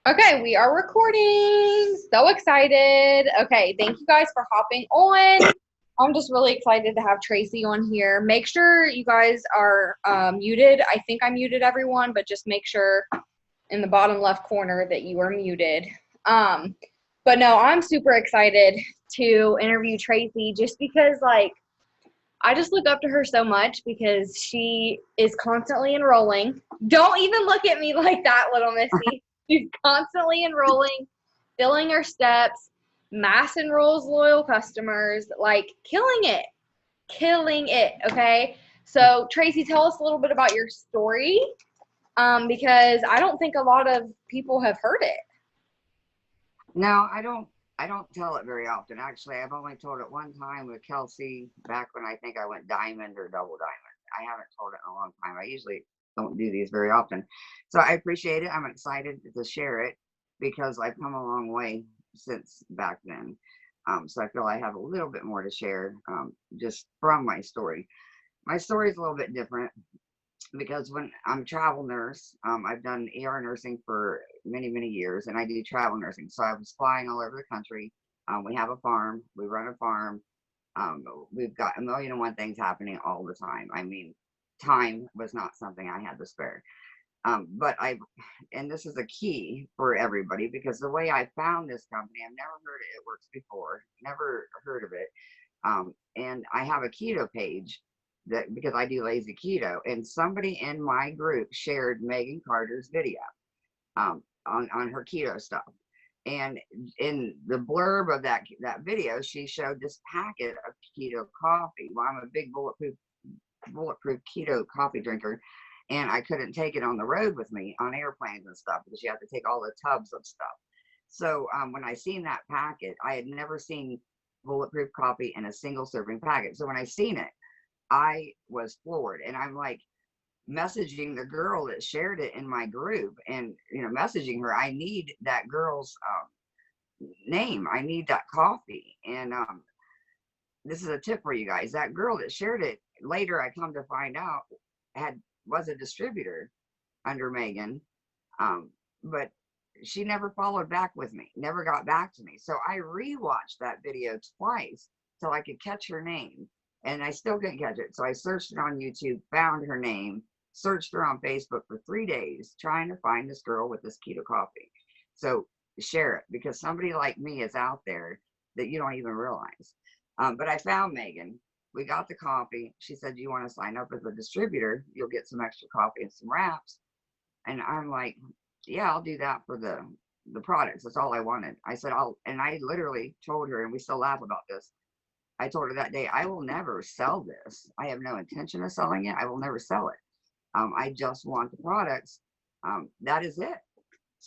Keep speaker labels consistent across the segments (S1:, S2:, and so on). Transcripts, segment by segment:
S1: Okay, we are recording. So excited. Okay, thank you guys for hopping on. I'm just really excited to have Tracy on here. Make sure you guys are muted. I think I muted everyone, but just make sure in the bottom left corner that you are muted. Um, but no, I'm super excited to interview Tracy just because, like, I just look up to her so much because she is constantly enrolling. Don't even look at me like that, little Missy. She's constantly enrolling, filling her steps, mass enrolls loyal customers, like killing it. Killing it, okay? So, Tracy, tell us a little bit about your story because I don't think a lot of people have heard it.
S2: No, I don't tell it very often. Actually, I've only told it one time with Kelsey back when I think I went diamond or double diamond. I haven't told it in a long time. I usually don't do these very often. So I appreciate it. I'm excited to share it because I've come a long way since back then. So I feel I have a little bit more to share just from my story. My story is a little bit different because when I'm a travel nurse, I've done ER nursing for many, many years, and I do travel nursing. So I was flying all over the country. We have a farm. We run a farm. We've got a million and one things happening all the time. I mean, time was not something I had to spare. But and this is a key for everybody because the way I found this company, I've never heard it works before, never heard of it. And I have a keto page that because I do lazy keto, and somebody in my group shared Megan Carter's video on her keto stuff. And in the blurb of that video, she showed this packet of keto coffee. Well, I'm a big bulletproof keto coffee drinker, and I couldn't take it on the road with me on airplanes and stuff because you have to take all the tubs of stuff. So when I seen that packet, I had never seen bulletproof coffee in a single serving packet. So when I seen it, I was floored, and I'm like messaging the girl that shared it in my group, and messaging her. I need that girl's name. I need that coffee, and this is a tip for you guys. That girl that shared it later, I come to find out, had was a distributor under Megan, um, but she never followed back with me, never got back to me. So I rewatched that video twice till I could catch her name, and I still couldn't catch it. So I searched it on YouTube, found her name, searched her on Facebook for 3 days, trying to find this girl with this keto coffee. So share it because somebody like me is out there that you don't even realize. But I found Megan. We got the coffee. She said, "Do you want to sign up as a distributor? You'll get some extra coffee and some wraps." And I'm like, "Yeah, I'll do that for the products. That's all I wanted." I said, "I'll," and I literally told her, and we still laugh about this. I told her that day, "I will never sell this. I have no intention of selling it. I will never sell it. I just want the products. That is it."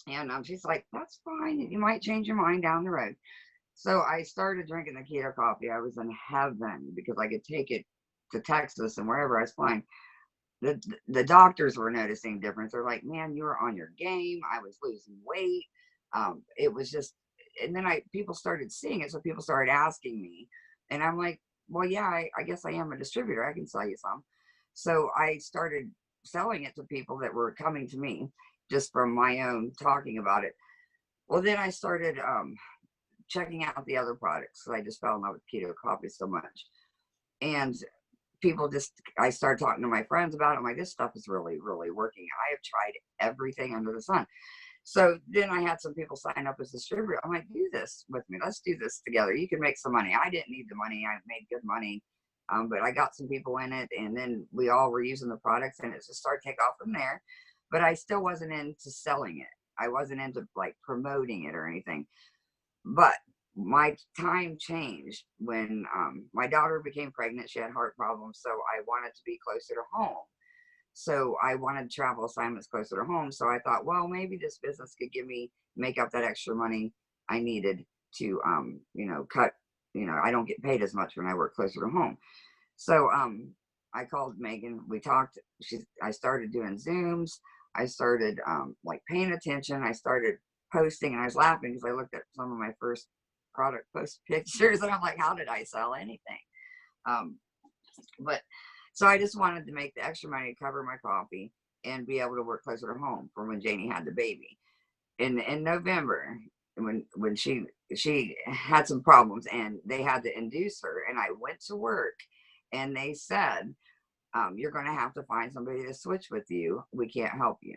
S2: And she's like, "That's fine. You might change your mind down the road." So I started drinking the keto coffee. I was in heaven because I could take it to Texas and wherever I was flying. The doctors were noticing difference. They're like, "Man, you were on your game." I was losing weight. It was just, and then I people started seeing it, so people started asking me, and I'm like, "Well, yeah, I guess I am a distributor. I can sell you some." So I started selling it to people that were coming to me just from my own talking about it. Well, then I started checking out the other products because I just fell in love with keto coffee so much. And people just, I started talking to my friends about it. I'm like, "This stuff is really, really working. I have tried everything under the sun." So then I had some people sign up as a distributor. I'm like, "Do this with me. Let's do this together. You can make some money." I didn't need the money. I made good money. But I got some people in it, and then we all were using the products, and it just started to take off from there. But I still wasn't into selling it. I wasn't into like promoting it or anything. But my time changed when my daughter became pregnant. She had heart problems, so I wanted to be closer to home. So I wanted travel assignments closer to home. So I thought, well, maybe this business could make up that extra money I needed to, cut. I don't get paid as much when I work closer to home. So I called Megan. We talked. I started doing Zooms. I started like paying attention. I started posting, and I was laughing because I looked at some of my first product post pictures, and I'm like, "How did I sell anything?" Um, but so I just wanted to make the extra money to cover my coffee and be able to work closer to home for when Janie had the baby. in November, when she had some problems and they had to induce her, and I went to work, and they said, you're going to have to find somebody to switch with you. We can't help you.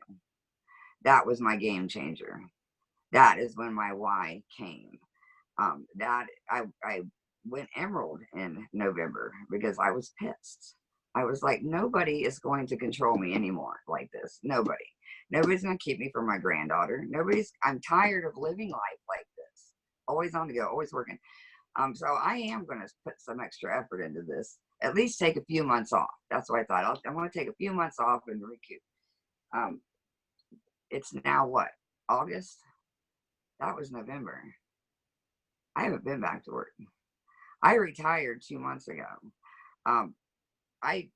S2: That was my game changer. That is when my why came. That I went emerald in November because I was pissed. I was like, nobody is going to control me anymore like this. Nobody. Nobody's going to keep me from my granddaughter. I'm tired of living life like this. Always on the go, always working. So I am going to put some extra effort into this. At least take a few months off. That's what I thought. I want to take a few months off and recoup. Um, it's now what? August? That was November. I haven't been back to work. I retired 2 months ago. Um, I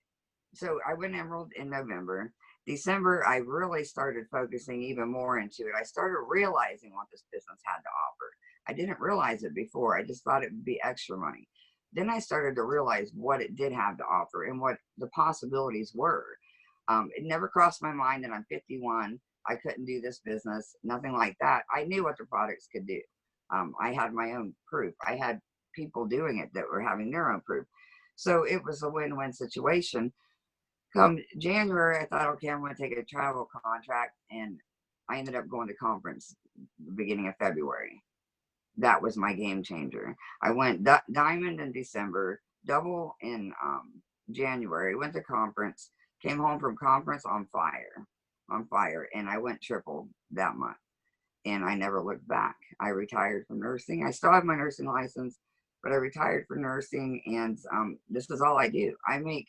S2: went emerald in November. December, I really started focusing even more into it. I started realizing what this business had to offer. I didn't realize it before. I just thought it would be extra money. Then I started to realize what it did have to offer and what the possibilities were. It never crossed my mind that I'm 51. I couldn't do this business, nothing like that. I knew what the products could do. I had my own proof. I had people doing it that were having their own proof. So it was a win-win situation. Come January, I thought, okay, I'm going to take a travel contract, and I ended up going to conference beginning of February. That was my game changer. I went diamond in December, double in January, went to conference, came home from conference on fire, and I went triple that month, and I never looked back. I retired from nursing. I still have my nursing license, but I retired from nursing, and this is all I do. I make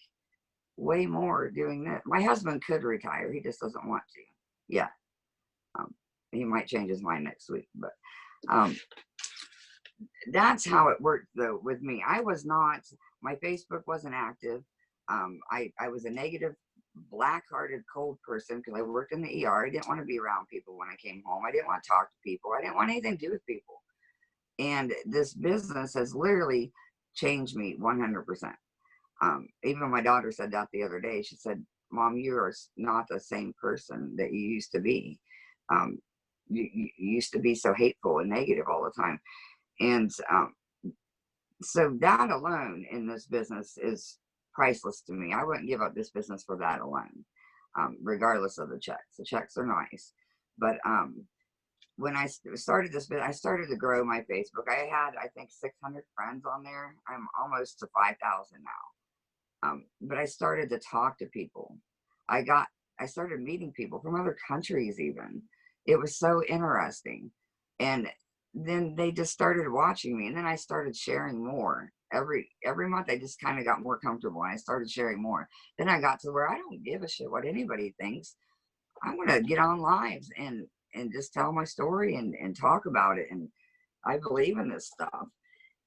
S2: way more doing that. My husband could retire. He just doesn't want to. Yeah. He might change his mind next week, but that's how it worked though with me. My Facebook wasn't active. I was a negative, black-hearted, cold person because I worked in the ER. I didn't want to be around people when I came home. I didn't want to talk to people. I didn't want anything to do with people. And this business has literally changed me 100%. Even my daughter said that the other day. She said, Mom, you are not the same person that you used to be. You used to be so hateful and negative all the time. And so that alone in this business is priceless to me. I wouldn't give up this business for that alone, regardless of the checks. The checks are nice. But when I started this business, I started to grow my Facebook. I had, I think, 600 friends on there. I'm almost to 5,000 now. But I started to talk to people. I started meeting people from other countries even. It was so interesting. And then they just started watching me, and then I started sharing more. Every month I just kind of got more comfortable, and I started sharing more. Then I got to where I don't give a shit what anybody thinks. I'm going to get on lives and just tell my story and talk about it. And I believe in this stuff.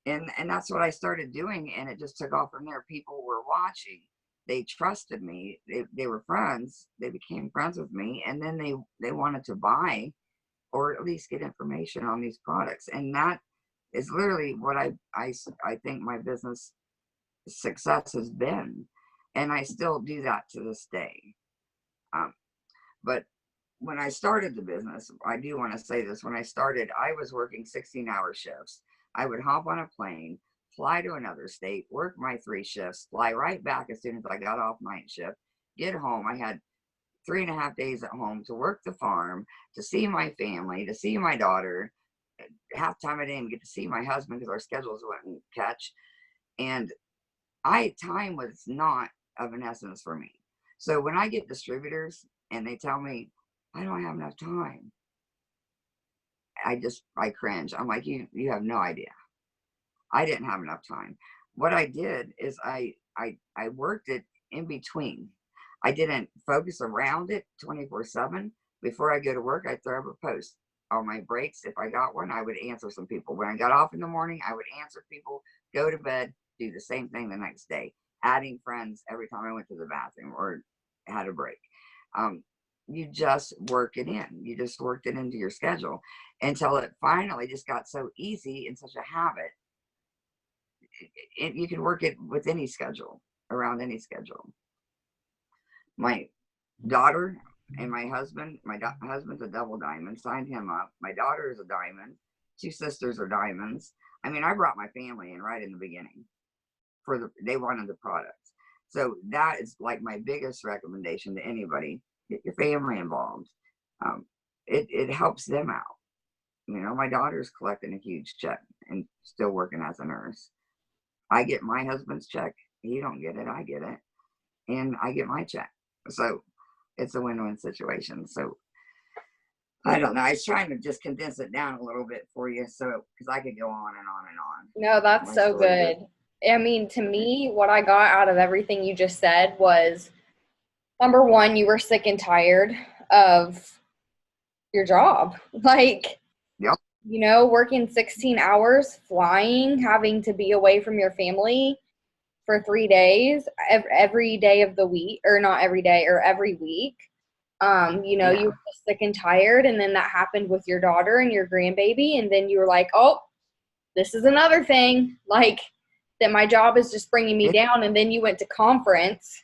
S2: And that's what I started doing, and it just took off from there. People were watching. They trusted me. They were friends. They became friends with me, and then they wanted to buy or at least get information on these products. And that is literally what I think my business success has been. And I still do that to this day. But when I started the business, I do want to say this. When I started, I was working 16-hour shifts. I would hop on a plane, fly to another state, work my 3 shifts, fly right back as soon as I got off night shift, get home. I had 3.5 days at home to work the farm, to see my family, to see my daughter. Half time I didn't get to see my husband because our schedules wouldn't catch. And time was not of an essence for me. So when I get distributors and they tell me I don't have enough time, I cringe. I'm like, you have no idea. I didn't have enough time. What I did is I worked it in between. I didn't focus around it 24/7. Before I go to work, I'd throw up a post. On my breaks, if I got one, I would answer some people. When I got off in the morning, I would answer people, go to bed, do the same thing the next day, adding friends every time I went to the bathroom or had a break. You just work it in. You just worked it into your schedule until it finally just got so easy and such a habit. You can work it with any schedule, around any schedule. My daughter, And my husband, husband's a double diamond, signed him up. My daughter is a diamond. Two sisters are diamonds. I mean, I brought my family in right in the beginning they wanted the products. So that is like my biggest recommendation to anybody: get your family involved. Um, it helps them out. You know, my daughter's collecting a huge check and still working as a nurse. I get my husband's check. He don't get it. I get it, and I get my check. So it's a win-win situation. So I don't know. I was trying to just condense it down a little bit for you, so because I could go on and on and on.
S1: No, that's
S2: My
S1: so
S2: story
S1: good. I mean, to me, what I got out of everything you just said was, number one, you were sick and tired of your job. Like,
S2: Yep.
S1: you know, working 16 hours, flying, having to be away from your family for 3 days, every day of the week, or not every day, or every week. You know,
S2: Yeah.
S1: you were just sick and tired, and then that happened with your daughter and your grandbaby, and then you were like, oh, this is another thing, like, that my job is just bringing me
S2: It,
S1: down. And then you went to conference,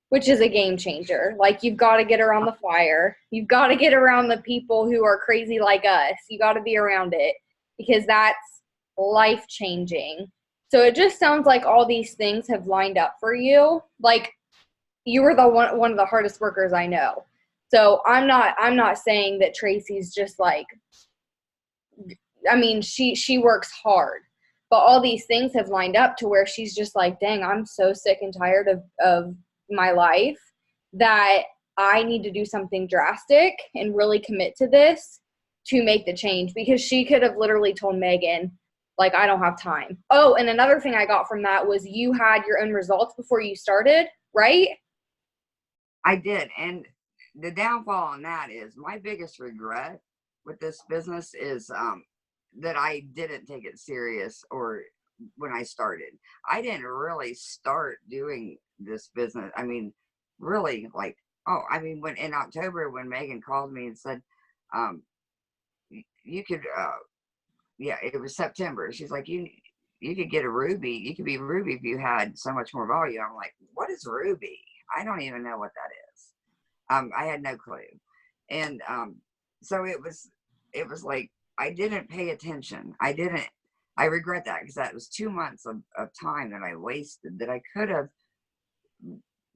S1: which is a game changer. Like, you've got to get around the fire. You've got to get around the people who are crazy like us. You got to be around it, because that's life changing. So it just sounds like all these things have lined up for you. Like, you were the one of the hardest workers I know. So I'm not saying that Tracy's just like, I mean, she works hard, but all these things have lined up to where she's just like, dang, I'm so sick and tired of my life that I need to do something drastic and really commit to this to make the change. Because she could have literally told Megan, like, I don't have time. Oh, and another thing I got from that was you had your own results before you started, right?
S2: I did. And the downfall on that is my biggest regret with this business is that I didn't take it serious, or when I started. I didn't really start doing this business. I mean, really, like, oh, I mean, when in October, when Megan called me and said, um, you could, yeah, it was September. She's like, you could get a Ruby. You could be Ruby if you had so much more volume. I'm like, what is Ruby? I don't even know what that is. I had no clue. And so it was like, I didn't pay attention. I regret that, because that was 2 months of time that I wasted, that I could have,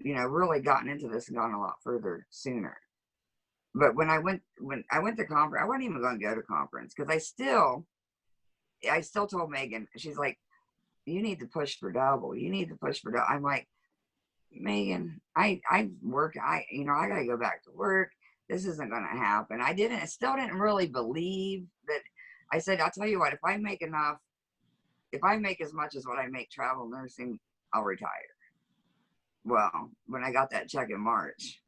S2: really gotten into this and gone a lot further sooner. But when I went to conference, I wasn't even going to go to conference, because I still told Megan. She's like, you need to push for double. You need to push for double. I'm like, Megan, I work. I got to go back to work. This isn't going to happen. I still didn't really believe that. I said, I'll tell you what, if I make as much as what I make travel nursing, I'll retire. Well, when I got that check in March,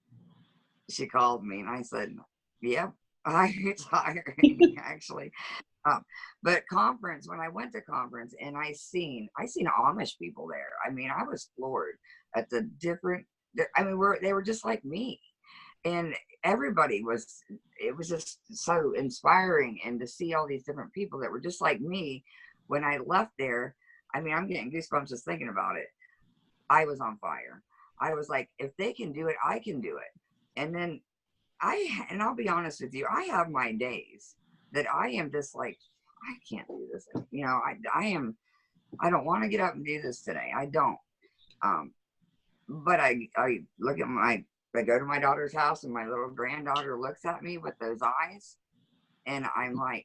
S2: she called me and I said, yep, I'm retiring, actually. Um, but conference, when I went to conference and I seen Amish people there. I mean, I was floored at the different. I mean, they were just like me, and everybody was. It was just so inspiring, and to see all these different people that were just like me. When I left there, I mean, I'm getting goosebumps just thinking about it. I was on fire. I was like, if they can do it, I can do it. And then and I'll be honest with you, I have my days that I am just like, I can't do this. I don't want to get up and do this today. I don't. But I look at I go to my daughter's house, and my little granddaughter looks at me with those eyes, and I'm like,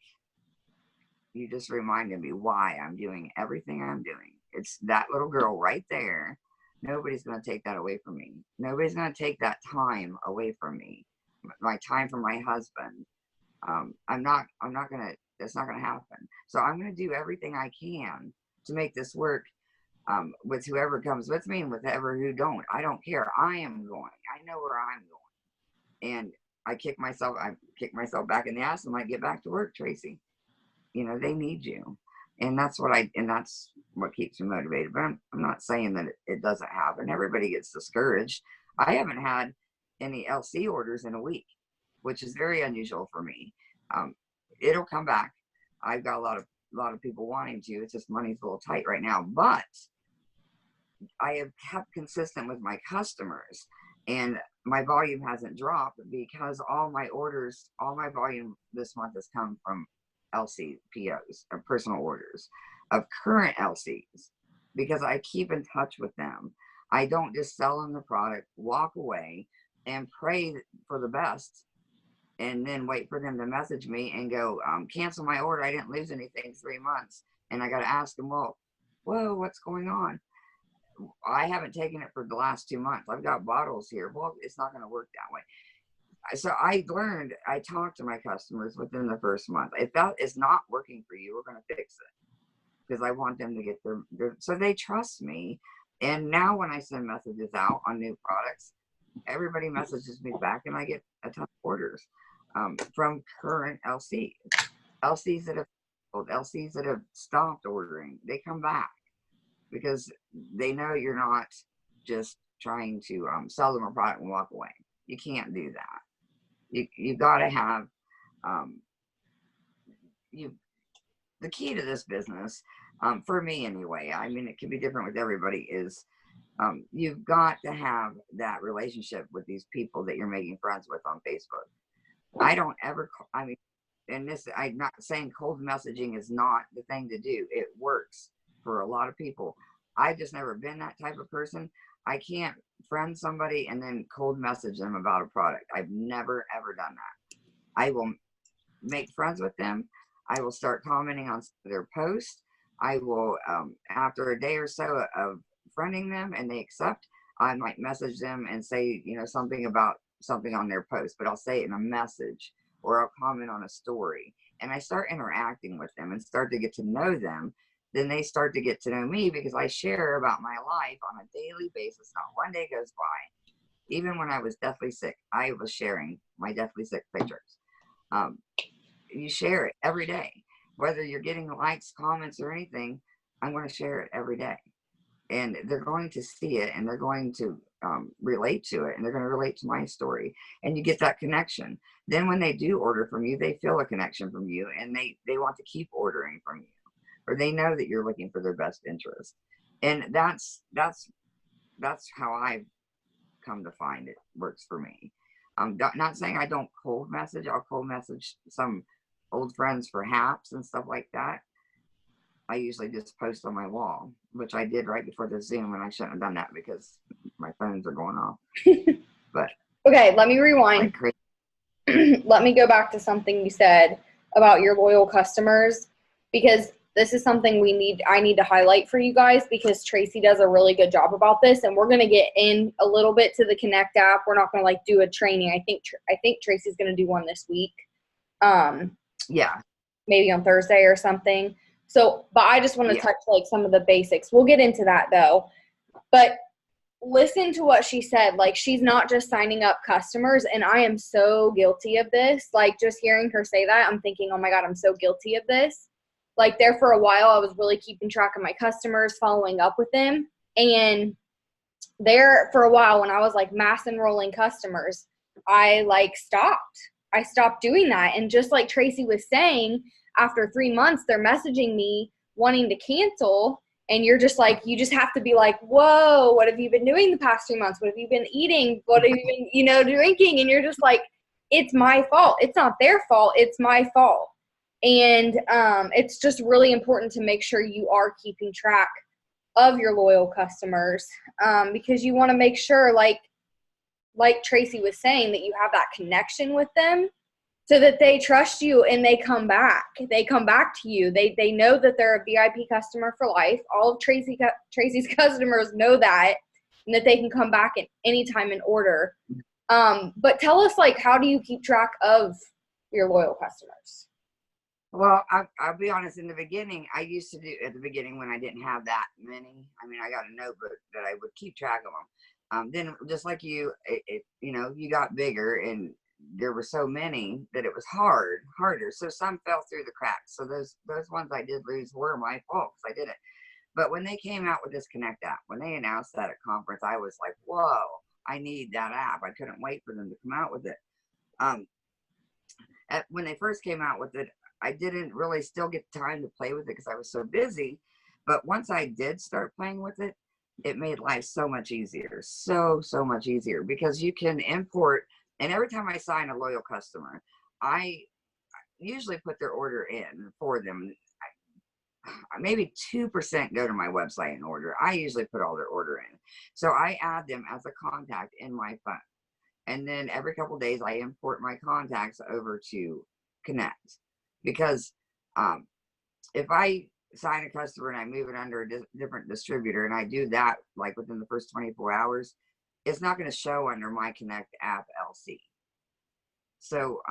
S2: you just reminded me why I'm doing everything I'm doing. It's that little girl right there. Nobody's going to take that away from me. Nobody's going to take that time away from me. My time for my husband. I'm not going to, that's not going to happen. So I'm going to do everything I can to make this work, with whoever comes with me and with whoever who don't. I don't care. I am going. I know where I'm going. And I kick myself back in the ass and I get back to work, Tracy. They need you. And that's what keeps me motivated. But I'm not saying that it doesn't happen. Everybody gets discouraged. I haven't had any LC orders in a week, which is very unusual for me. It'll come back. I've got a lot of people wanting to. It's just money's a little tight right now. But I have kept consistent with my customers, and my volume hasn't dropped because all my volume this month has come from LC POs, or personal orders of current LCs, because I keep in touch with them. I don't just sell them the product, walk away, and pray for the best, and then wait for them to message me and go, cancel my order. I didn't lose anything 3 months. And I got to ask them, well, whoa, what's going on? I haven't taken it for the last 2 months. I've got bottles here. Well, it's not going to work that way. So I talked to my customers within the first month. If that is not working for you, we're going to fix it, because I want them to get their, so they trust me. And now when I send messages out on new products, everybody messages me back, and I get a ton of orders from current LCs that have stopped ordering. They come back because they know you're not just trying to sell them a product and walk away. You can't do that. You got to have the key to this business, for me anyway. I mean, it can be different with everybody. Is you've got to have that relationship with these people that you're making friends with on Facebook. I don't ever. I mean, and this, I'm not saying cold messaging is not the thing to do. It works for a lot of people. I've just never been that type of person. I can't friend somebody and then cold message them about a product. I've never, ever done that. I will make friends with them. I will start commenting on their posts. I will, after a day or so of friending them and they accept, I might message them and say, something about something on their post, but I'll say it in a message, or I'll comment on a story, and I start interacting with them and start to get to know them. Then they start to get to know me, because I share about my life on a daily basis. Not one day goes by. Even when I was deathly sick, I was sharing my deathly sick pictures. You share it every day, whether you're getting likes, comments, or anything. I'm going to share it every day, and they're going to see it, and they're going to relate to it, and they're going to relate to my story, and you get that connection. Then when they do order from you, they feel a connection from you, and they want to keep ordering from you, or they know that you're looking for their best interest. And that's how I've come to find it works for me. I'm not saying I don't cold message. I'll cold message some old friends for haps and stuff like that. I usually just post on my wall, which I did right before the Zoom, and I shouldn't have done that because my phones are going off. But
S1: okay, let me rewind. Let me go back to something you said about your loyal customers, because this is something I need to highlight for you guys, because Tracy does a really good job about this, and we're going to get in a little bit to the Connect app. We're not going to do a training. I think Tracy's going to do one this week.
S2: Yeah.
S1: Maybe on Thursday or something. So, but I just want to touch some of the basics. We'll get into that though. But listen to what she said. She's not just signing up customers, and I am so guilty of this. Just hearing her say that, I'm thinking, oh my God, I'm so guilty of this. There for a while, I was really keeping track of my customers, following up with them. And there for a while, when I was mass enrolling customers, I stopped. I stopped doing that. And just like Tracy was saying, after 3 months, they're messaging me wanting to cancel. And you're just you just have to be whoa, what have you been doing the past 3 months? What have you been eating? What have you been, drinking? And you're just it's my fault. It's not their fault. It's my fault. And it's just really important to make sure you are keeping track of your loyal customers, because you want to make sure, like Tracy was saying, that you have that connection with them, so that they trust you and they come back. They come back to you. They know that they're a VIP customer for life. All of Tracy's customers know that, and that they can come back at any time and order. But tell us, how do you keep track of your loyal customers?
S2: Well, I'll be honest. In the beginning, I used to do, at the beginning when I didn't have that many. I mean, I got a notebook that I would keep track of them. Then, just like you, you got bigger, and there were so many that it was harder. So some fell through the cracks. So those ones I did lose were my fault, because I did it. But when they came out with this Connect app, when they announced that at conference, I was like, whoa, I need that app. I couldn't wait for them to come out with it. When they first came out with it, I didn't really still get time to play with it because I was so busy. But once I did start playing with it, it made life so much easier, so much easier, because you can import. And every time I sign a loyal customer, I usually put their order in for them. Maybe 2% go to my website and order. I usually put all their order in. So I add them as a contact in my phone. And then every couple of days I import my contacts over to Connect. Because if I sign a customer and I move it under a different distributor, and I do that like within the first 24 hours, it's not going to show under my Connect app LC. So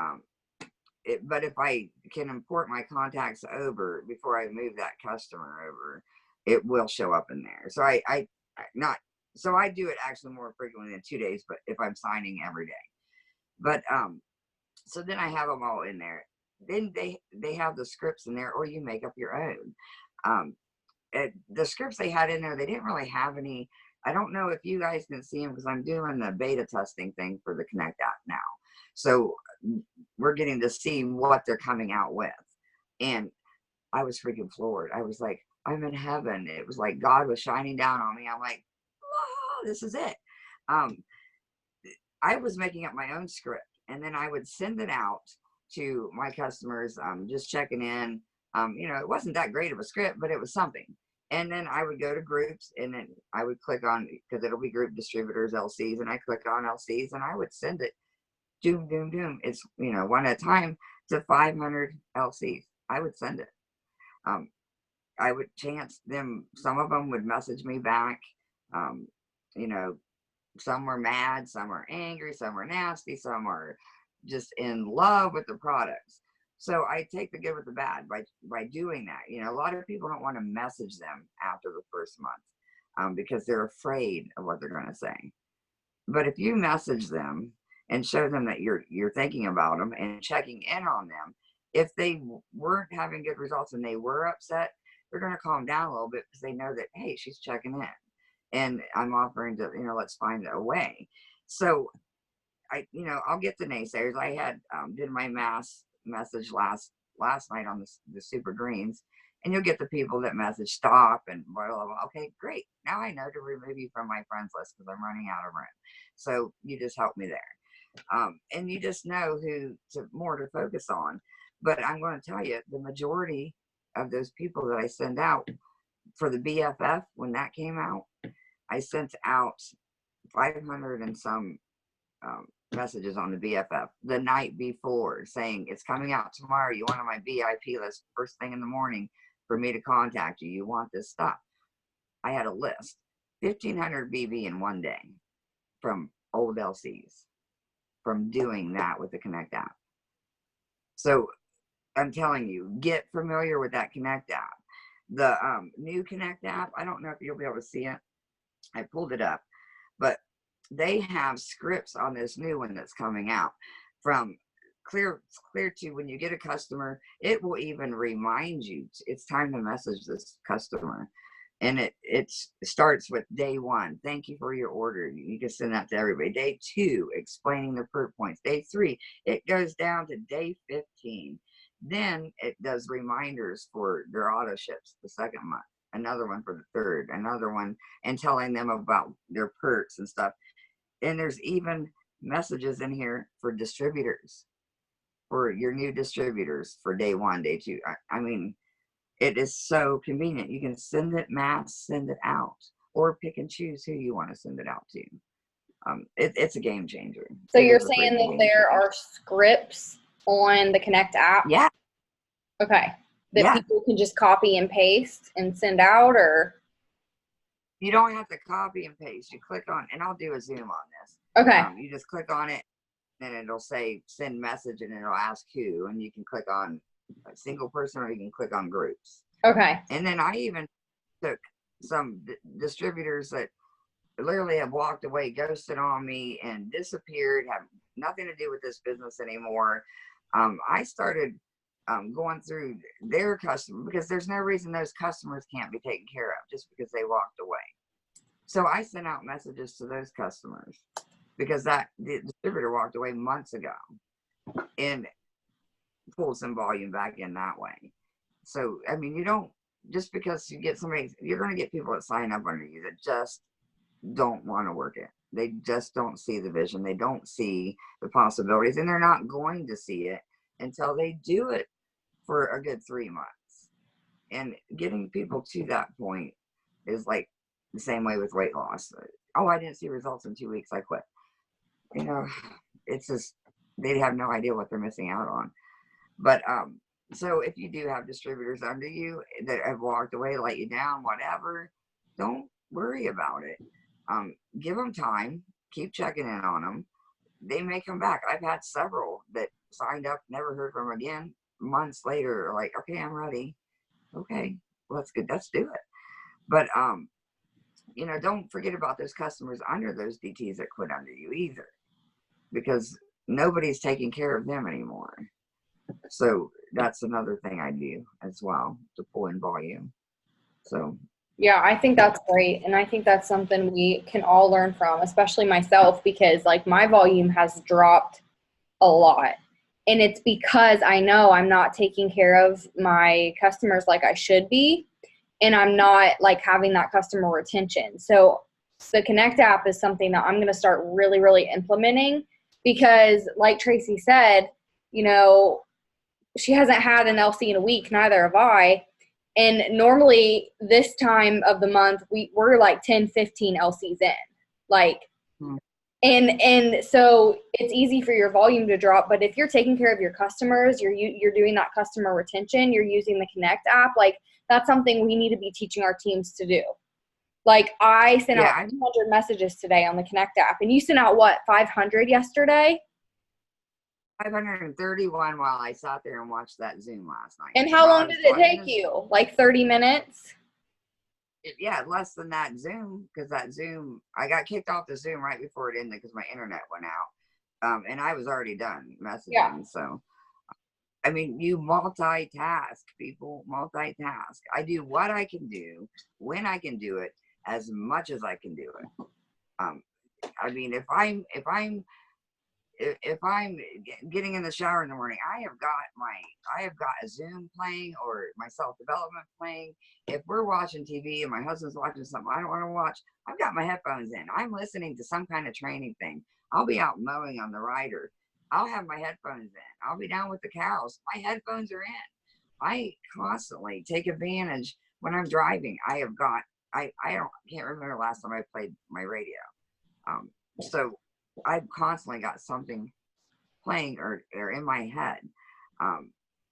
S2: but if I can import my contacts over before I move that customer over, it will show up in there. So I do it actually more frequently than 2 days, but if I'm signing every day. But so then I have them all in there. Then they have the scripts in there, or you make up your own. The scripts they had in there, they didn't really have any. I don't know if you guys can see them, because I'm doing the beta testing thing for the Connect app now. So we're getting to see what they're coming out with. And I was freaking floored. I was like, I'm in heaven. It was like God was shining down on me. I'm like, whoa, this is it. I was making up my own script, and then I would send it out to my customers, just checking in. It wasn't that great of a script, but it was something. And then I would go to groups, and then I would click on, because it'll be group distributors, LCs, and I click on LCs, and I would send it. Doom, doom, doom. It's, one at a time to 500 LCs. I would send it. I would chance them. Some of them would message me back. You know, some were mad, some were angry, some were nasty, some are just in love with the products. So I take the good with the bad by doing that. A lot of people don't want to message them after the first month because they're afraid of what they're going to say. But if you message them and show them that you're thinking about them and checking in on them, if they weren't having good results and they were upset, they're going to calm down a little bit, because they know that, hey, she's checking in and I'm offering to, let's find a way. So I'll get the naysayers. I had did my mass message last night on the super greens, and you'll get the people that message stop and blah, blah, blah. Okay, great. Now I know to remove you from my friends list because I'm running out of room. So you just help me there. And you just know who more to focus on. But I'm going to tell you, the majority of those people that I send out for the BFF, when that came out, I sent out 500 and some messages on the BFF the night before, saying it's coming out tomorrow. You want on my VIP list first thing in the morning for me to contact you. You want this stuff. I had a list, 1,500 BB in one day from old LCs, from doing that with the Connect app. So I'm telling you, get familiar with that Connect app. The new Connect app, I don't know if you'll be able to see it. I pulled it up, but they have scripts on this new one that's coming out. From clear to when you get a customer, it will even remind you it's time to message this customer. And it starts with day 1. Thank you for your order. You can send that to everybody. Day 2, explaining the PERT points. Day 3, it goes down to day 15. Then it does reminders for their auto ships the second month, another one for the third, another one, and telling them about their perks and stuff. And there's even messages in here for distributors, for your new distributors for day 1, day 2. I mean, it is so convenient. You can send it mass, send it out, or pick and choose who you want to send it out to. It's a game changer.
S1: So you're saying that there are scripts on the Connect app?
S2: Yeah.
S1: Okay. That people can just copy and paste and send out, or?
S2: You don't have to copy and paste. You click on, and I'll do a Zoom on this.
S1: Okay.
S2: You just click on it, and it'll say send message, and it'll ask who, and you can click on a single person, or you can click on groups.
S1: Okay.
S2: And then I even took some distributors that literally have walked away, ghosted on me, and disappeared, have nothing to do with this business anymore. I started going through their customer, because there's no reason those customers can't be taken care of just because they walked away. So I sent out messages to those customers, because the distributor walked away months ago, and pulled some volume back in that way. So, I mean, you don't just because you get somebody, you're going to get people that sign up under you that just don't want to work it. They just don't see the vision. They don't see the possibilities, and they're not going to see it until they do it for a good 3 months. And getting people to that point is like the same way with weight loss. Oh, I didn't see results in 2 weeks, I quit. You know, it's just, they have no idea what they're missing out on. But so if you do have distributors under you that have walked away, let you down, whatever, don't worry about it. Give them time, keep checking in on them. They may come back. I've had several that signed up, never heard from again. Months later, like, okay, I'm ready. Okay, well, that's good. Let's do it. But you know, don't forget about those customers under those DTs that quit under you either, because nobody's taking care of them anymore. So that's another thing I do as well, to pull in volume. So
S1: Yeah, I think that's great. And I think that's something we can all learn from, especially myself, because like my volume has dropped a lot. And it's because I know I'm not taking care of my customers like I should be. And I'm not like having that customer retention. So the Connect app is something that I'm going to start really, really implementing, because like Tracy said, you know, she hasn't had an LC in a week, neither have I. And normally this time of the month, we're like 10, 15 LCs in. Like, and so it's easy for your volume to drop. But if you're taking care of your customers, you're doing that customer retention, you're using the Connect app, like that's something we need to be teaching our teams to do. Like I sent out 200 messages today on the Connect app, and you sent out what, 500 yesterday?
S2: 531 while I sat there and watched that Zoom last night.
S1: And how long did it take you? Like 30 minutes?
S2: Yeah, less than that Zoom, because that Zoom, I got kicked off the Zoom right before it ended because my internet went out. And I was already done messaging. Yeah. So, I mean, you multitask, people, multitask. I do what I can do, when I can do it, as much as I can do it. I mean, if I'm getting in the shower in the morning, I have got a Zoom playing or my self-development playing. If we're watching TV and my husband's watching something I don't want to watch, I've got my headphones in. I'm listening to some kind of training thing. I'll be out mowing on the rider. I'll have my headphones in. I'll be down with the cows. My headphones are in. I constantly take advantage when I'm driving. I can't remember the last time I played my radio. So I've constantly got something playing or in my head,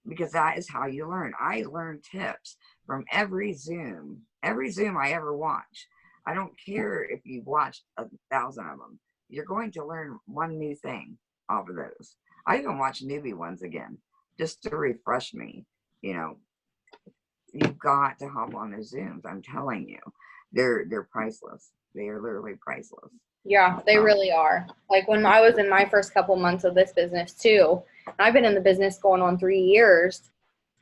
S2: because that is how you learn. I learn tips from every Zoom I ever watch. I don't care if you've watched 1,000 of them. You're going to learn one new thing off of those. I even watch newbie ones again just to refresh me. You know, you've got to hop on those Zooms. I'm telling you, they're priceless. They are literally priceless.
S1: Yeah, they really are. Like when I was in my first couple months of this business too, I've been in the business going on 3 years.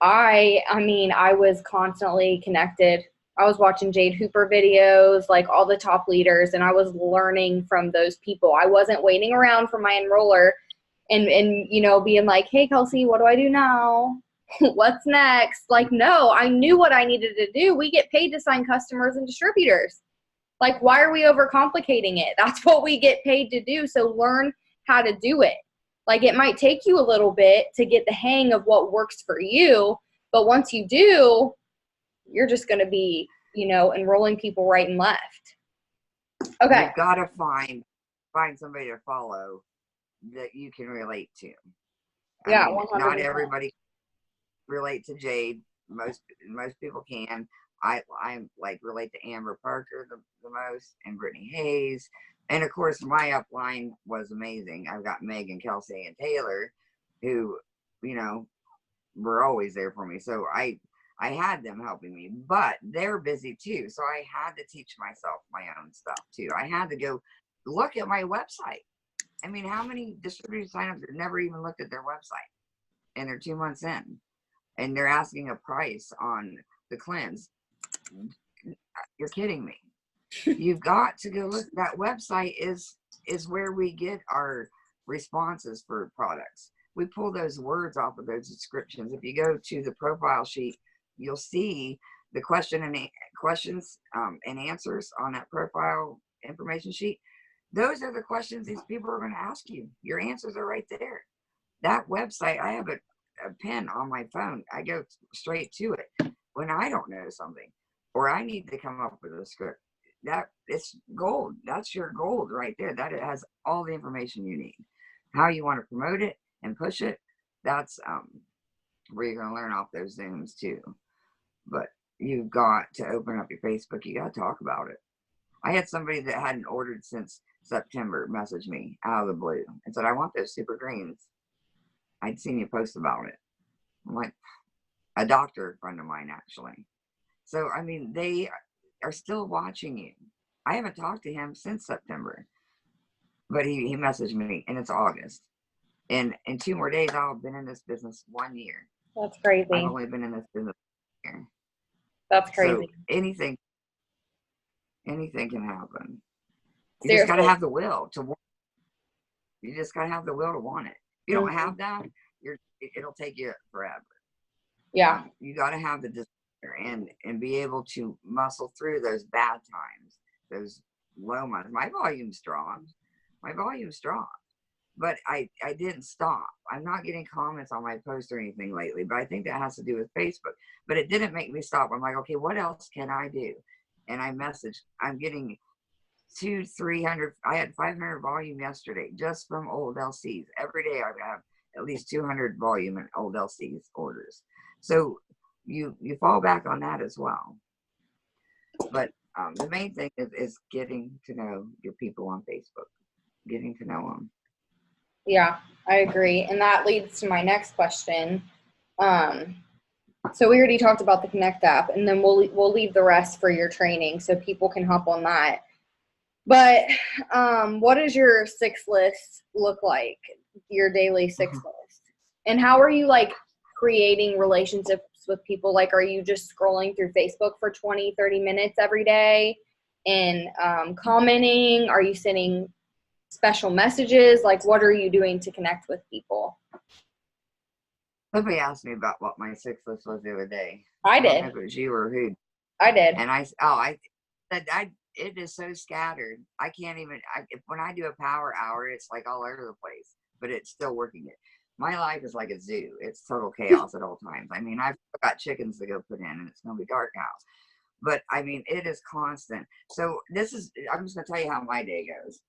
S1: I mean, I was constantly connected. I was watching Jade Hooper videos, like all the top leaders, and I was learning from those people. I wasn't waiting around for my enroller and you know, being like, hey, Kelsey, what do I do now? What's next? Like, no, I knew what I needed to do. We get paid to sign customers and distributors. Like, why are we overcomplicating it? That's what we get paid to do. So learn how to do it. Like, it might take you a little bit to get the hang of what works for you. But once you do, you're just going to be, you know, enrolling people right and left. Okay.
S2: You've got to find somebody to follow that you can relate to.
S1: Yeah,
S2: I mean, not everybody relate to Jade. Most people can. I like relate to Amber Parker the most, and Brittany Hayes, and of course my upline was amazing. I've got Megan, Kelsey, and Taylor, who, you know, were always there for me. So I had them helping me, but they're busy too. So I had to teach myself my own stuff too. I had to go look at my website. I mean, how many distributors sign up that never even looked at their website, and they're 2 months in, and they're asking a price on the cleanse? You're kidding me. You've got to go look. That website is where we get our responses for products. We pull those words off of those descriptions. If you go to the profile sheet, you'll see the questions and answers on that profile information sheet, those are the questions these people are going to ask you. Your answers are right there. That website, I have a pen on my phone. I go straight to it when I don't know something or I need to come up with a script. That it's gold. That's your gold right there. That it has all the information you need. How you want to promote it and push it. That's where you're going to learn off those Zooms too. But you've got to open up your Facebook. You got to talk about it. I had somebody that hadn't ordered since September message me out of the blue and said, I want those super greens. I'd seen you post about it. I'm like, a doctor friend of mine, actually. So, I mean, they are still watching you. I haven't talked to him since September, but he messaged me, and it's August. And in 2 more days, I'll have been in this business 1 year.
S1: That's crazy.
S2: I've only been in this business 1 year.
S1: That's crazy.
S2: So anything can happen. You
S1: Seriously.
S2: just got to have the will to want it. You just got to have the will to want it. If you don't have that, it'll take you forever.
S1: Yeah.
S2: You got to have the desire and be able to muscle through those bad times, those low months. My volume's dropped. But I didn't stop. I'm not getting comments on my post or anything lately, but I think that has to do with Facebook. But it didn't make me stop. I'm like, okay, what else can I do? And I messaged, I'm getting 200-300. I had 500 volume yesterday just from old LCs. Every day I have at least 200 volume in old LCs orders. So you fall back on that as well. But the main thing is getting to know your people on Facebook, getting to know them.
S1: Yeah, I agree. And that leads to my next question. So we already talked about the Connect app, and then we'll leave the rest for your training so people can hop on that. But what does your 6 list look like, your daily 6 list? And how are you like creating relationships with people? Like, are you just scrolling through Facebook for 20, 30 minutes every day and commenting? Are you sending special messages? Like, what are you doing to connect with people?
S2: Somebody asked me about what my 6 list was the other day.
S1: I did.
S2: I don't know if it was you or who.
S1: I did.
S2: And I said, it is so scattered. I can't even, when I do a power hour, it's like all over the place, but it's still working it. My life is like a zoo. It's total chaos at all times. I mean, I've got chickens to go put in and it's going to be dark out. But I mean, it is constant. So I'm just going to tell you how my day goes.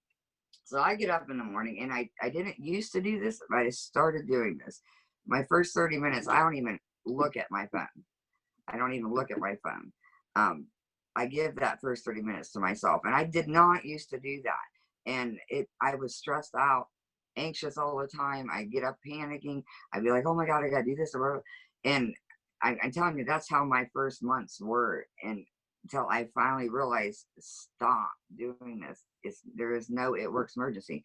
S2: So I get up in the morning and I didn't used to do this, but I started doing this. My first 30 minutes, I don't even look at my phone. I give that first 30 minutes to myself. And I did not used to do that. And I was stressed out, anxious all the time. I get up panicking. I'd be like, oh my God, I got to do this. And I'm telling you, that's how my first months were. And until I finally realized, stop doing this. There is no it works emergency.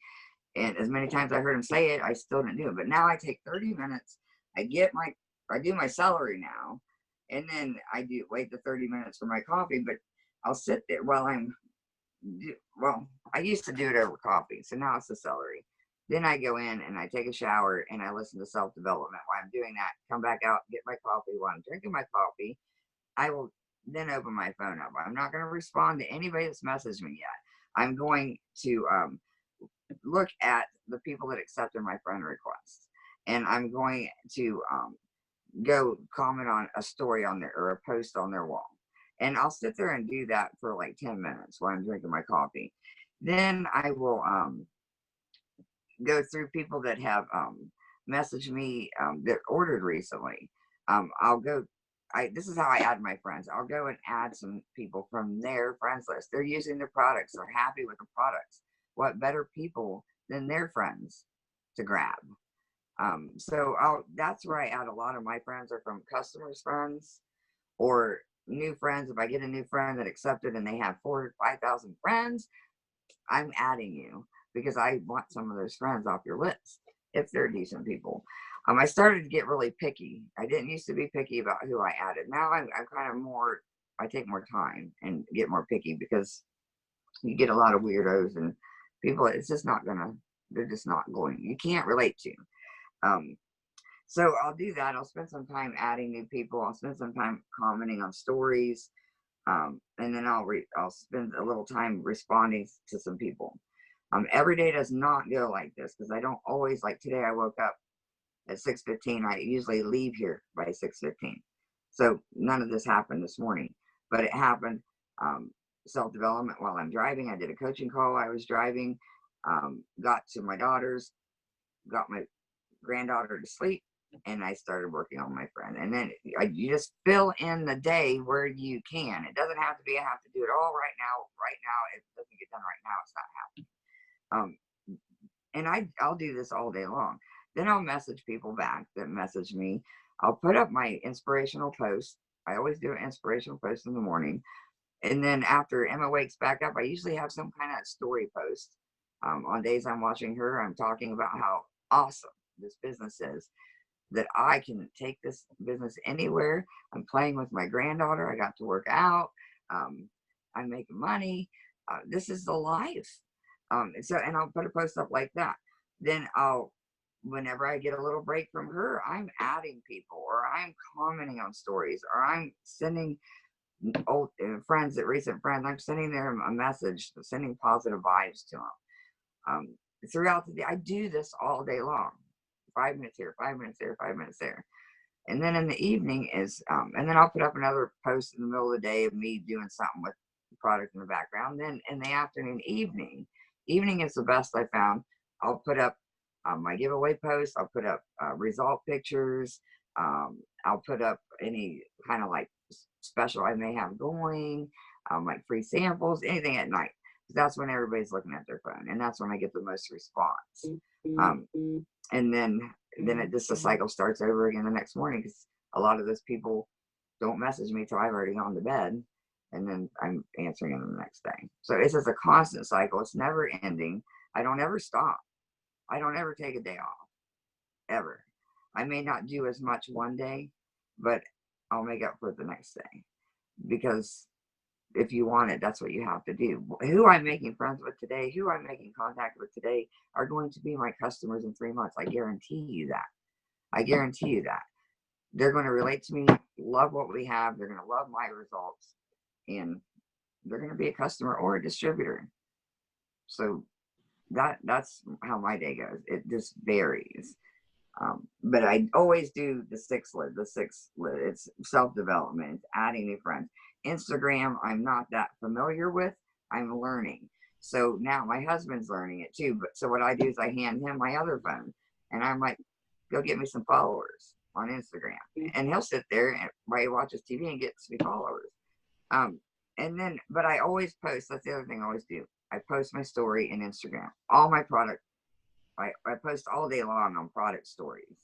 S2: And as many times I heard him say it, I still didn't do it. But now I take 30 minutes. I do my celery now. And then I wait the 30 minutes for my coffee, but I'll sit there while I used to do it over coffee. So now it's the celery. Then I go in and I take a shower and I listen to self-development while I'm doing that. Come back out, get my coffee. While I'm drinking my coffee, I will then open my phone up. I'm not going to respond to anybody that's messaged me yet. I'm going to look at the people that accepted my friend requests. And I'm going to go comment on a story on there or a post on their wall. And I'll sit there and do that for like 10 minutes while I'm drinking my coffee. Then I will go through people that have messaged me that ordered recently. This is how I add my friends. I'll go and add some people from their friends list. They're using the products. They're happy with the products. What better people than their friends to grab? That's where I add a lot of my friends are from customers' friends or new friends. If I get a new friend that accepted and they have 4,000 to 5,000 friends, I'm adding you because I want some of those friends off your list if they're decent people. I started to get really picky. I didn't used to be picky about who I added. Now I'm kind of more, I take more time and get more picky because you get a lot of weirdos and people, they're just not going, you can't relate to. So I'll do that. I'll spend some time adding new people. I'll spend some time commenting on stories. And then I'll spend a little time responding to some people. Every day does not go like this because I don't always, like today I woke up at 6:15. I usually leave here by 6:15. So none of this happened this morning, but it happened. Self-development while I'm driving. I did a coaching call. I was driving, got to my daughters, got my granddaughter to sleep, and I started working on my friend. And then you just fill in the day where you can. It doesn't have to be, I have to do it all right now. Right now, it doesn't get done right now. It's not happening. And I'll do this all day long. Then I'll message people back that message me. I'll put up my inspirational post. I always do an inspirational post in the morning. And then after Emma wakes back up, I usually have some kind of story post. On days I'm watching her, I'm talking about how awesome this business is, that I can take this business anywhere. I'm playing with my granddaughter. I got to work out. I'm making money. This is the life. And I'll put a post up like that. Then whenever I get a little break from her, I'm adding people, or I'm commenting on stories, or I'm sending old friends, recent friends, I'm sending them a message, sending positive vibes to them. Throughout the day, I do this all day long. 5 minutes here, 5 minutes there, 5 minutes there. And then in the evening and then I'll put up another post in the middle of the day of me doing something with the product in the background. Then in the afternoon, evening is the best I found. I'll put up my giveaway posts. I'll put up result pictures. I'll put up any kind of like special I may have going, like free samples, anything at night. That's when everybody's looking at their phone, and that's when I get the most response. And then the cycle starts over again the next morning, because a lot of those people don't message me till I've already gone to bed, and then I'm answering them the next day. So it's just a constant cycle. It's never ending. I don't ever stop. I don't ever take a day off, ever. I may not do as much one day, but I'll make up for it the next day, because if you want it, that's what you have to do. Who I'm making friends with today, who I'm making contact with today, are going to be my customers in 3 months. I guarantee you that. I guarantee you that. They're going to relate to me, love what we have. They're going to love my results, and they're going to be a customer or a distributor. So that's how my day goes. It just varies. But I always do the six lid. It's self-development, it's adding new friends. Instagram, I'm not that familiar with. I'm learning. So now my husband's learning it too. But so what I do is I hand him my other phone, and I'm like, go get me some followers on Instagram. And he'll sit there while he watches TV and gets me followers. But I always post. That's the other thing I always do. I post my story in Instagram. All my product, I post all day long on product stories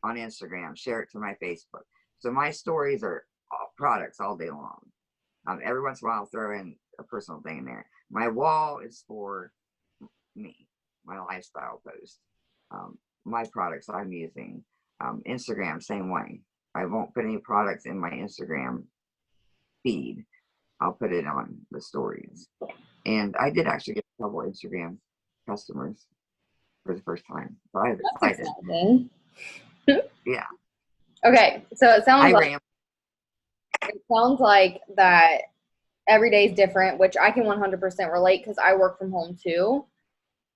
S2: on Instagram, share it to my Facebook. So my stories are all products all day long. Every once in a while, I'll throw in a personal thing in there. My wall is for me, my lifestyle post, my products I'm using. Instagram, same way. I won't put any products in my Instagram feed. I'll put it on the stories. And I did actually get a couple Instagram customers for the first time. So I was excited. Yeah.
S1: Okay, so it sounds like that every day is different, which I can 100% relate, because I work from home too.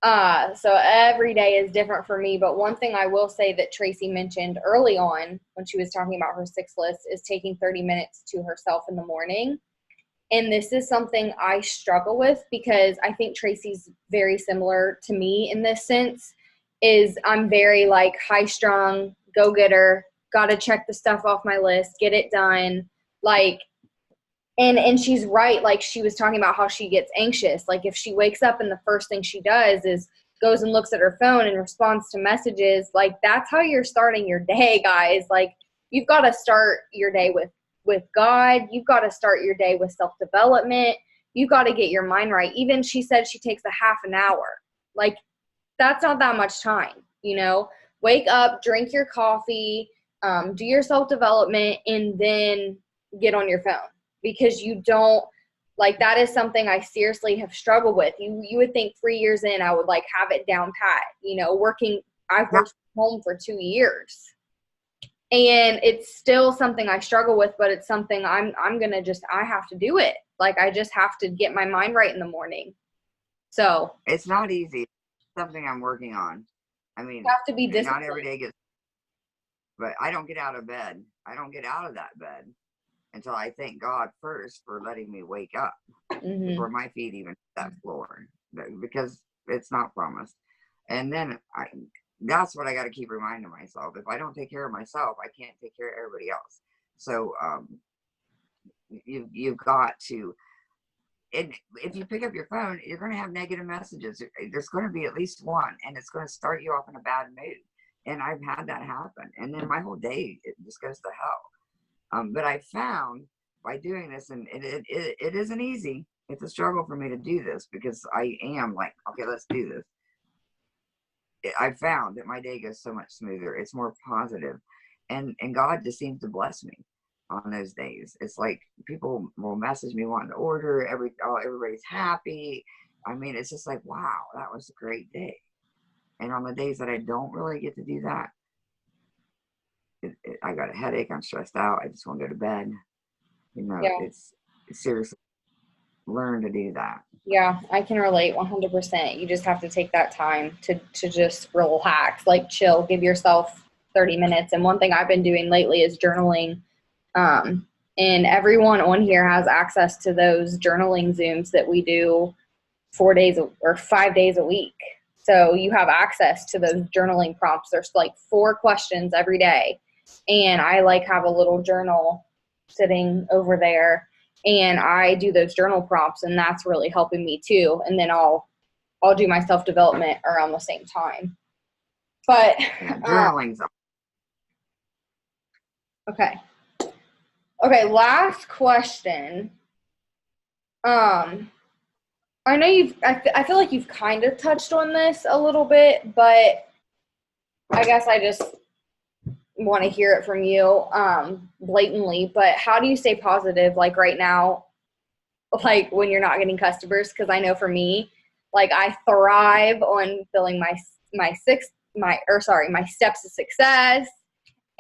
S1: So every day is different for me. But one thing I will say that Tracy mentioned early on when she was talking about her 6 list is taking 30 minutes to herself in the morning. And this is something I struggle with, because I think Tracy's very similar to me in this sense. Is I'm very like high strung, go getter, got to check the stuff off my list, get it done. Like, and she's right. Like, she was talking about how she gets anxious. Like, if she wakes up and the first thing she does is goes and looks at her phone and responds to messages, like, that's how you're starting your day, guys. Like, you've got to start your day with God. You've got to start your day with self-development. You've got to get your mind right. Even she said she takes a half an hour. Like, that's not that much time, you know? Wake up, drink your coffee, do your self-development, and then get on your phone. Because you don't, like, that is something I seriously have struggled with. You would think 3 years in I would, like, have it down pat, you know, I've worked from home for 2 years. And it's still something I struggle with, but it's something I'm going to I have to do it. Like, I just have to get my mind right in the morning. So
S2: It's not easy. It's something I'm working on. I
S1: you
S2: mean,
S1: have to be
S2: not
S1: disciplined.
S2: every day gets, but I don't get out of bed. I don't get out of that bed until I thank God first for letting me wake up before my feet even hit that floor, because it's not promised. And then that's what I got to keep reminding myself. If I don't take care of myself, I can't take care of everybody else. So you've got to. And if you pick up your phone, you're going to have negative messages. There's going to be at least one, and it's going to start you off in a bad mood. And I've had that happen. And then my whole day, it just goes to hell. But I found by doing this, and it isn't easy. It's a struggle for me to do this because I am like, okay, let's do this. I found that my day goes so much smoother. It's more positive, and God just seems to bless me on those days. It's like people will message me wanting to order. Everybody's happy. I mean, it's just like, wow, that was a great day. And on the days that I don't really get to do that, I got a headache. I'm stressed out. I just want to go to bed. It's seriously learn to do that.
S1: Yeah, I can relate 100%. You just have to take that time to just relax, like chill, give yourself 30 minutes. And one thing I've been doing lately is journaling. And everyone on here has access to those journaling Zooms that we do 4 days or 5 days a week. So you have access to those journaling prompts. There's like 4 questions every day. And I like have a little journal sitting over there, and I do those journal prompts, and that's really helping me too. And then I'll do my self-development around the same time. But
S2: journaling's
S1: okay. Last question. I know I feel like you've kind of touched on this a little bit, but I guess I just want to hear it from you blatantly. But how do you stay positive, like right now, like when you're not getting customers? Because I know for me, like I thrive on filling my steps to success,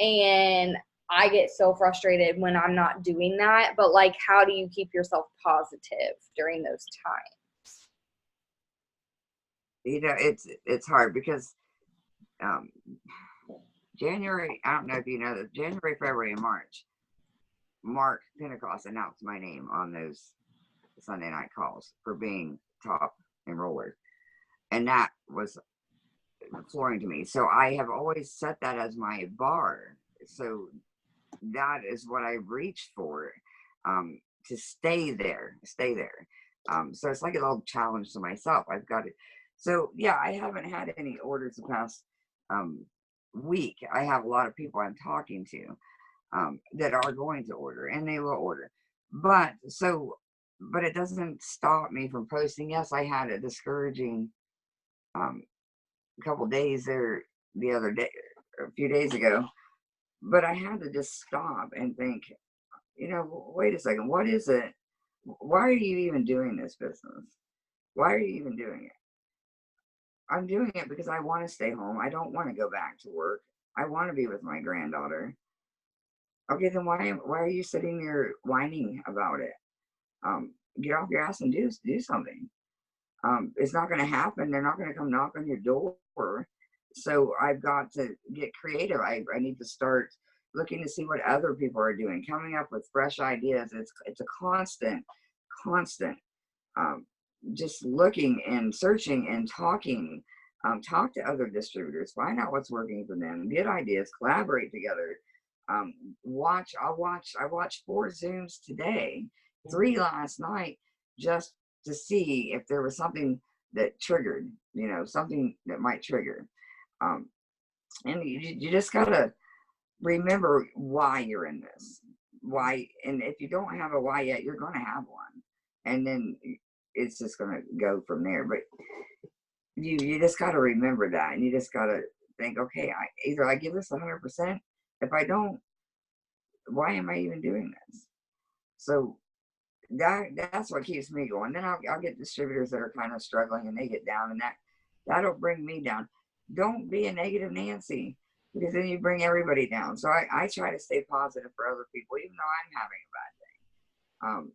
S1: and I get so frustrated when I'm not doing that. But like, how do you keep yourself positive during those times?
S2: It's hard because January, I don't know if you know this, January, February, and Mark Pentecost announced my name on those Sunday night calls for being top enroller. And that was flooring to me. So I have always set that as my bar. So that is what I reached for, to stay there. So it's like a little challenge to myself. I've got it. So yeah, I haven't had any orders the past week. I have a lot of people I'm talking to that are going to order, and they will order. But it doesn't stop me from posting. Yes, I had a discouraging couple days there the other day, a few days ago, but I had to just stop and think, wait a second, what is it? Why are you even doing this business? Why are you even doing it? I'm doing it because I want to stay home. I don't want to go back to work. I want to be with my granddaughter. Okay, then why are you sitting there whining about it? Get off your ass and do something. It's not going to happen. They're not going to come knock on your door. So I've got to get creative. I need to start looking to see what other people are doing, coming up with fresh ideas. It's a constant, just looking and searching and talking. Talk to other distributors, find out what's working for them, get ideas, collaborate together. I watched 4 Zooms today, 3 last night, just to see if there was something that triggered, something that might trigger. And you just gotta remember why you're in this. Why, and if you don't have a why yet, you're gonna have one, and then it's just gonna go from there. But you just gotta remember that, and you just gotta think, okay, either I give this 100%. If I don't, why am I even doing this? So that's what keeps me going. Then I'll get distributors that are kind of struggling and they get down, and that'll bring me down. Don't be a negative Nancy. because then you bring everybody down. So I try to stay positive for other people, even though I'm having a bad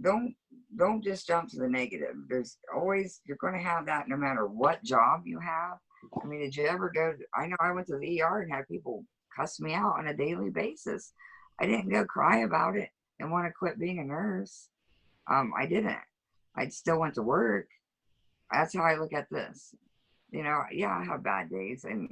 S2: day. Don't just jump to the negative. There's always, you're going to have that no matter what job you have. I mean, did you ever go I know I went to the ER and had people cuss me out on a daily basis. I didn't go cry about it and want to quit being a nurse. I didn't. I still went to work. That's how I look at this. Yeah, I have bad days and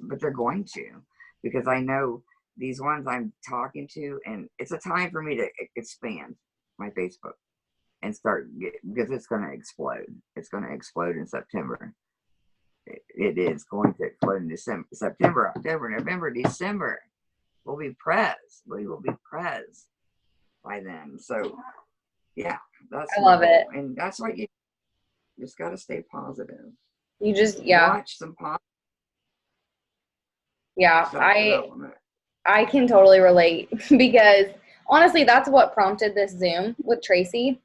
S2: but they're going to, because I know these ones I'm talking to, and it's a time for me to expand my Facebook and because it's going to explode. It's going to explode in September. It is going to explode in December, September, October, November, December. We will be prez by then. So yeah, that's
S1: I love it.
S2: And that's what you just got to stay positive.
S1: You just,
S2: watch some positive.
S1: Yeah, I can totally relate because honestly, that's what prompted this Zoom with Tracy,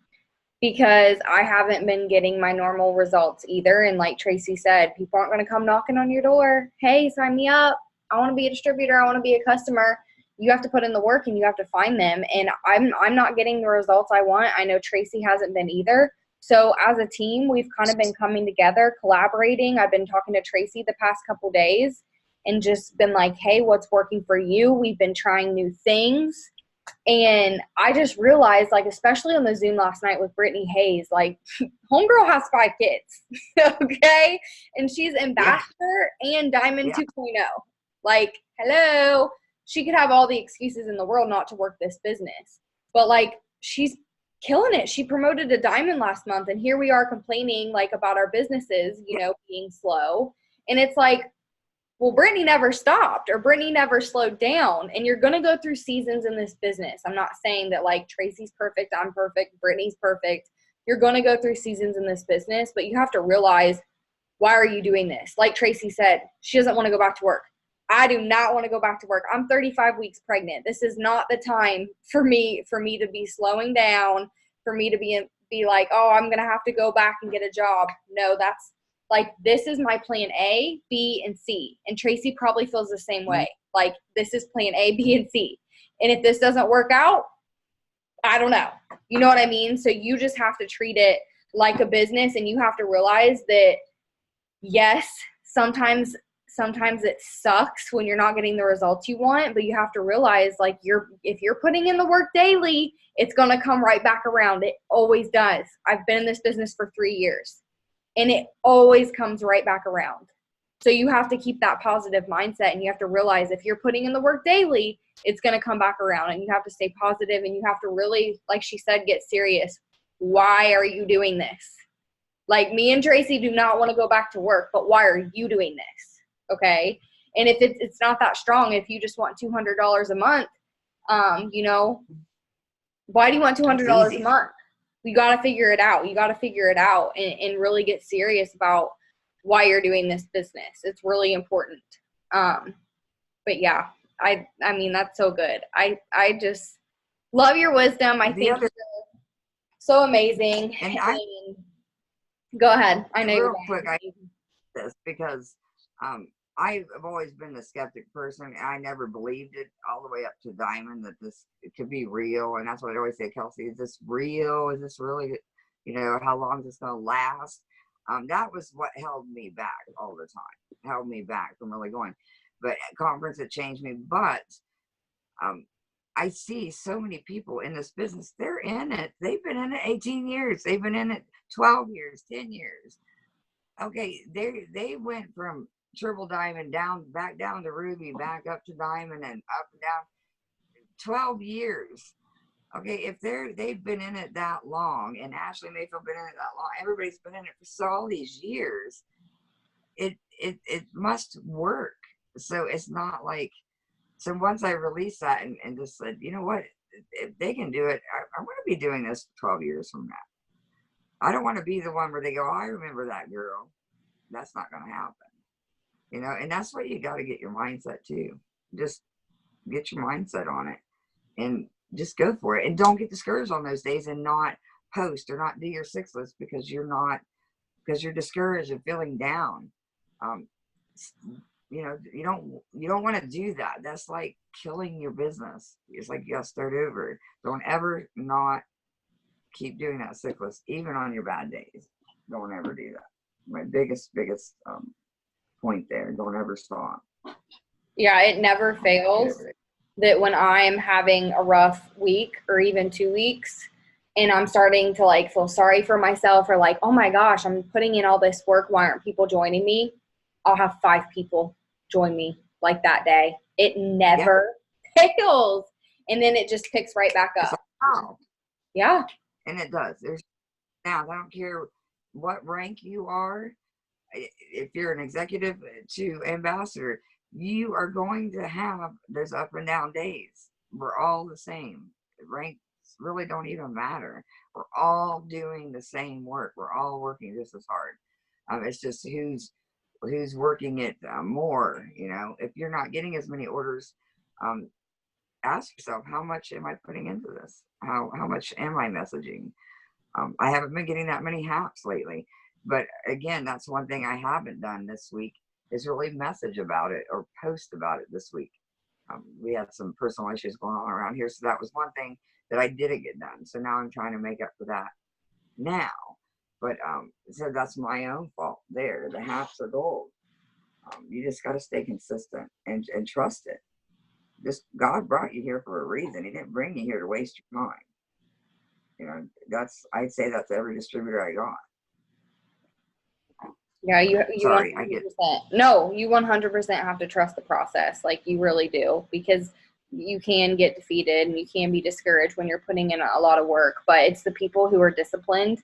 S1: because I haven't been getting my normal results either. And like Tracy said, people aren't going to come knocking on your door. Hey, sign me up. I want to be a distributor. I want to be a customer. You have to put in the work and you have to find them. And I'm not getting the results I want. I know Tracy hasn't been either. So as a team, we've kind of been coming together, collaborating. I've been talking to Tracy the past couple days and just been like, hey, what's working for you? We've been trying new things. And I just realized, like, especially on the Zoom last night with Brittany Hayes, like, homegirl has 5 kids, okay? And she's ambassador and Diamond 2.0. Like, hello. She could have all the excuses in the world not to work this business. But, like, she's killing it. She promoted to Diamond last month, and here we are complaining, like, about our businesses, being slow. And it's like, well, Brittany never stopped, or Brittany never slowed down. And you're going to go through seasons in this business. I'm not saying that like Tracy's perfect, I'm perfect, Brittany's perfect. You're going to go through seasons in this business, but you have to realize, why are you doing this? Like Tracy said, she doesn't want to go back to work. I do not want to go back to work. I'm 35 weeks pregnant. This is not the time for me to be slowing down, for me to be like, oh, I'm going to have to go back and get a job. No, that's, like, this is my plan A, B, and C. And Tracy probably feels the same way. Like, this is plan A, B, and C. And if this doesn't work out, I don't know. You know what I mean? So you just have to treat it like a business, and you have to realize that, yes, sometimes it sucks when you're not getting the results you want, but you have to realize, like, if you're putting in the work daily, it's going to come right back around. It always does. I've been in this business for 3 years. And it always comes right back around. So you have to keep that positive mindset, and you have to realize if you're putting in the work daily, it's going to come back around, and you have to stay positive, and you have to really, like she said, get serious. Why are you doing this? Like, me and Tracy do not want to go back to work, but why are you doing this? Okay. And if it's not that strong, if you just want $200 a month, why do you want $200 a month? You got to figure it out. You got to figure it out and really get serious about why you're doing this business. It's really important. But yeah, I mean, that's so good. I just love your wisdom. I think you're so amazing. And go ahead. I know.
S2: Real quick, I this because I've always been a skeptic person. I never believed it all the way up to Diamond that it could be real. And that's what I always say, Kelsey, is this real? Is this really, how long is this going to last? That was what held me back all the time, held me back from really going. But conference had changed me. But I see so many people in this business, they're in it. They've been in it 18 years. They've been in it 12 years, 10 years. Okay, they went from Triple Diamond back down to Ruby, back up to Diamond, and up and down 12 years. Okay, if they've been in it that long, and Ashley Mayfield been in it that long, everybody's been in it for all these years, it must work. So it's not like, so once I released that and just said, you know what, if they can do it, I want to be doing this 12 years from now. I don't want to be the one where they go, oh, I remember that girl. That's not going to happen. And that's what you got to get your mindset to. Just get your mindset on it and just go for it. And don't get discouraged on those days and not post or not do your 6 list because you're discouraged and feeling down. you know, you don't want to do that. That's like killing your business. It's like you got to start over. Don't ever not keep doing that sick list, even on your bad days. Don't ever do that. My biggest point there. Don't ever stop.
S1: Yeah, it never fails that when I'm having a rough week or even 2 weeks and I'm starting to like feel sorry for myself or like, oh my gosh, I'm putting in all this work. Why aren't people joining me? I'll have 5 people join me like that day. It never fails. And then it just picks right back
S2: It's
S1: up.
S2: like, wow.
S1: Yeah.
S2: And it does. There's now, I don't care what rank you are. If you're an executive to ambassador, you are going to have those up and down days. We're all the same. Ranks really don't even matter. We're all doing the same work. We're all working just as hard. It's just who's working it more. You know, if you're not getting as many orders, um, ask yourself, how much am I putting into this? How much am I messaging? I haven't been getting that many haps lately, but again, that's one thing I haven't done this week is really message about it or post about it this week. We had some personal issues going on around here, so that was one thing that I didn't get done. So now I'm trying to make up for that now. But so that's my own fault there. The haps are gold. You just got to stay consistent and trust it. Just God brought you here for a reason. He didn't bring you here to waste your time. You know, I'd say that's every distributor I got.
S1: Yeah, you
S2: Sorry,
S1: 100%. No, you 100% have to trust the process. Like you really do, because you can get defeated and you can be discouraged when you're putting in a lot of work, but it's the people who are disciplined,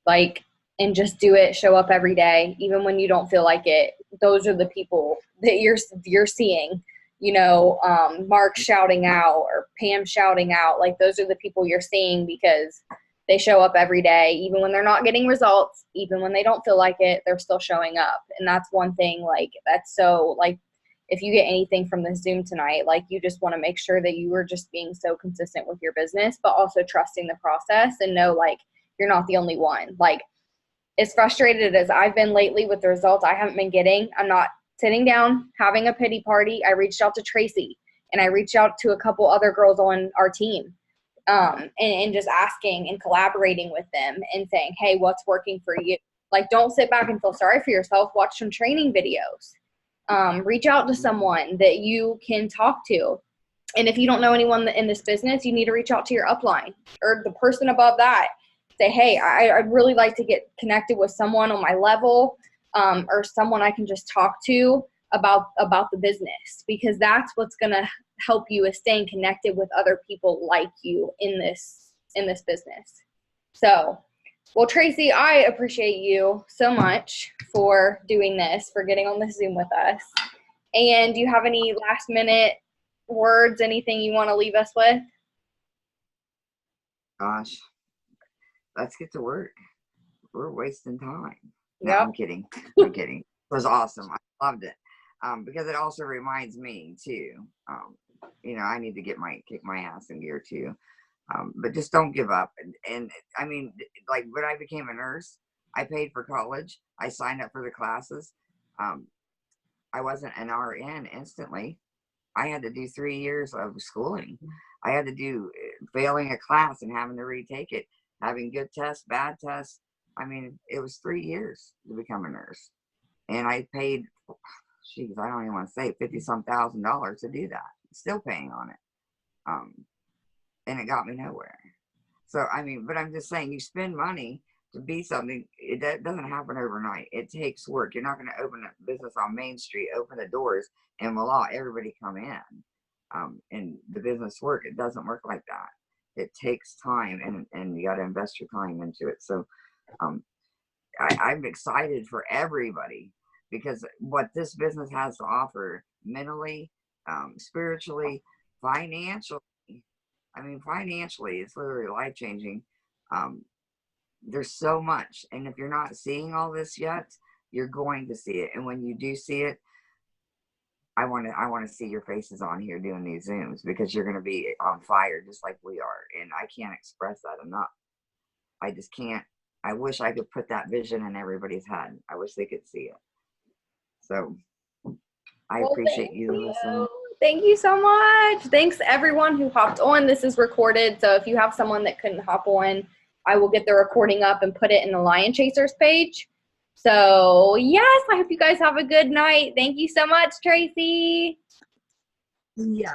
S1: like, and just do it, show up every day, even when you don't feel like it. Those are the people that you're seeing, you know, Mark shouting out or Pam shouting out. Like those are the people you're seeing because they show up every day, even when they're not getting results, even when they don't feel like it, they're still showing up. And that's one thing, like, that's so, like, if you get anything from the Zoom tonight, like, you just want to make sure that you are just being so consistent with your business, but also trusting the process and know, like, you're not the only one. Like, as frustrated as I've been lately with the results I haven't been getting, I'm not sitting down, having a pity party. I reached out to Tracy and I reached out to a couple other girls on our team. And just asking and collaborating with them and saying, hey, what's working for you? Like, don't sit back and feel sorry for yourself. Watch some training videos. Reach out to someone that you can talk to. And if you don't know anyone in this business, you need to reach out to your upline or the person above that. Say, hey, I'd really like to get connected with someone on my level, or someone I can just talk to about the business, because that's what's going to help you is staying connected with other people like you in this business. So, well, Tracy, I appreciate you so much for doing this, for getting on this Zoom with us. And do you have any last minute words, anything you want to leave us with?
S2: Gosh, let's get to work. We're wasting time. No,
S1: Yep.
S2: I'm kidding. I'm kidding. It was awesome. I loved it. Because it also reminds me too. You know, I need to kick my ass in gear too. But just don't give up. And I mean, like when I became a nurse, I paid for college. I signed up for the classes. I wasn't an RN instantly. I had to do 3 years of schooling. I had to do failing a class and having to retake it, having good tests, bad tests. I mean, it was 3 years to become a nurse. And I paid, geez, I don't even want to say 50 some $1,000 to do that. Still paying on it. And it got me nowhere. So, I mean, but I'm just saying, you spend money to be something, that doesn't happen overnight. It takes work. You're not going to open a business on Main Street, open the doors, and voila, everybody come in. And the business work, it doesn't work like that. It takes time, and you got to invest your time into it. So, I'm excited for everybody, because what this business has to offer mentally, spiritually, financially. I mean, financially, it's literally life changing. There's so much, and if you're not seeing all this yet, you're going to see it. And when you do see it, I want to see your faces on here doing these Zooms, because you're going to be on fire just like we are. And I can't express that enough. I just can't. I wish I could put that vision in everybody's head. I wish they could see it. So I
S1: Well,
S2: appreciate
S1: thank
S2: you, Alyssa.
S1: Thank you so much. Thanks everyone who hopped on. This is recorded, so if you have someone that couldn't hop on, I will get the recording up and put it in the Lion Chasers page. So yes, I hope you guys have a good night. Thank you so much, Tracy.
S3: Yeah.